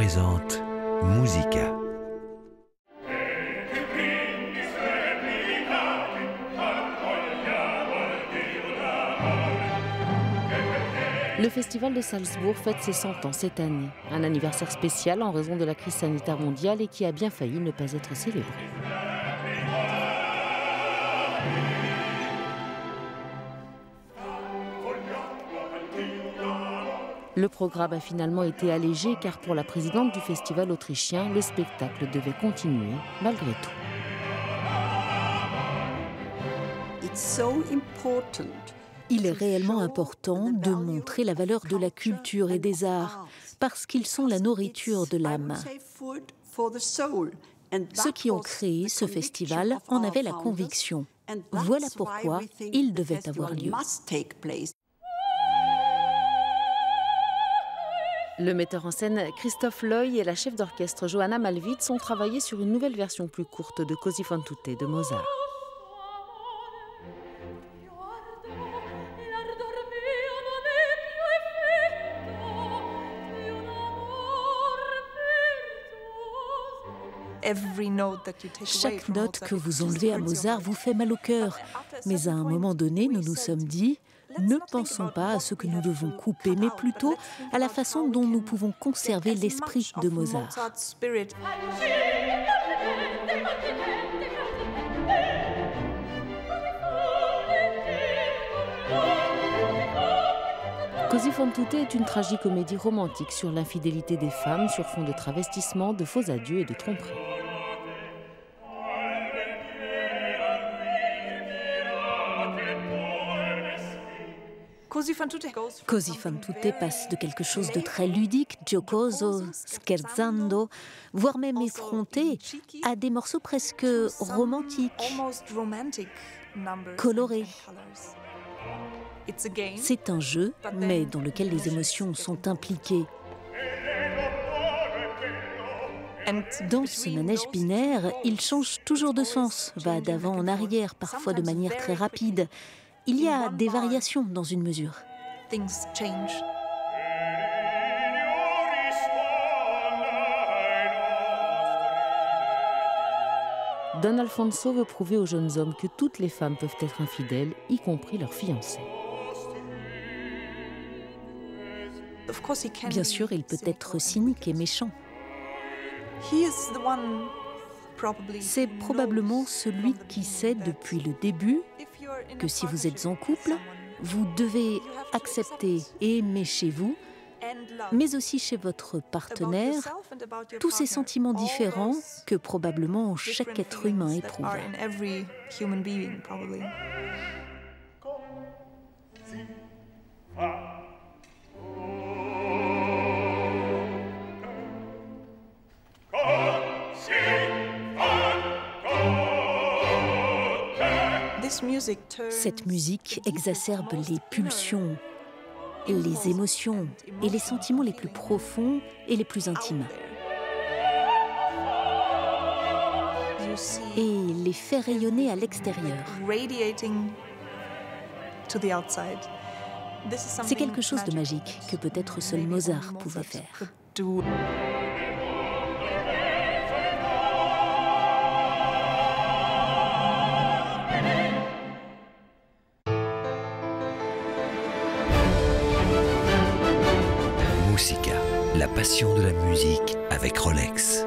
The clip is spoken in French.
présente Musica. Le Festival de Salzbourg fête ses 100 ans cette année. Un anniversaire spécial en raison de la crise sanitaire mondiale et qui a bien failli ne pas être célébré. Le programme a finalement été allégé car pour la présidente du festival autrichien, le spectacle devait continuer malgré tout. Il est réellement important de montrer la valeur de la culture et des arts, parce qu'ils sont la nourriture de l'âme. Ceux qui ont créé ce festival en avaient la conviction. Voilà pourquoi il devait avoir lieu. Le metteur en scène Christoph Loy et la chef d'orchestre Johanna Malwitz ont travaillé sur une nouvelle version plus courte de Così fan tutte de Mozart. Chaque note que vous enlevez à Mozart vous fait mal au cœur. Mais à un moment donné, nous nous sommes dit, ne pensons pas à ce que nous devons couper, mais plutôt à la façon dont nous pouvons conserver l'esprit de Mozart. Così fan tutte est une tragicomédie romantique sur l'infidélité des femmes sur fond de travestissement, de faux adieux et de tromperie. Così fan tutte passe de quelque chose de très ludique, giocoso, scherzando, voire même effronté, à des morceaux presque romantiques, colorés. C'est un jeu, mais dans lequel les émotions sont impliquées. Dans ce manège binaire, il change toujours de sens, va d'avant en arrière, parfois de manière très rapide. Il y a des variations dans une mesure. Don Alfonso veut prouver aux jeunes hommes que toutes les femmes peuvent être infidèles, y compris leurs fiancés. Bien sûr, il peut être cynique et méchant. C'est probablement celui qui sait depuis le début que si vous êtes en couple, vous devez accepter et aimer chez vous, mais aussi chez votre partenaire, tous ces sentiments différents que probablement chaque être humain éprouve. Cette musique exacerbe les pulsions, les émotions et les sentiments les plus profonds et les plus intimes. Et les fait rayonner à l'extérieur. C'est quelque chose de magique que peut-être seul Mozart pouvait faire. Musica, la passion de la musique avec Rolex.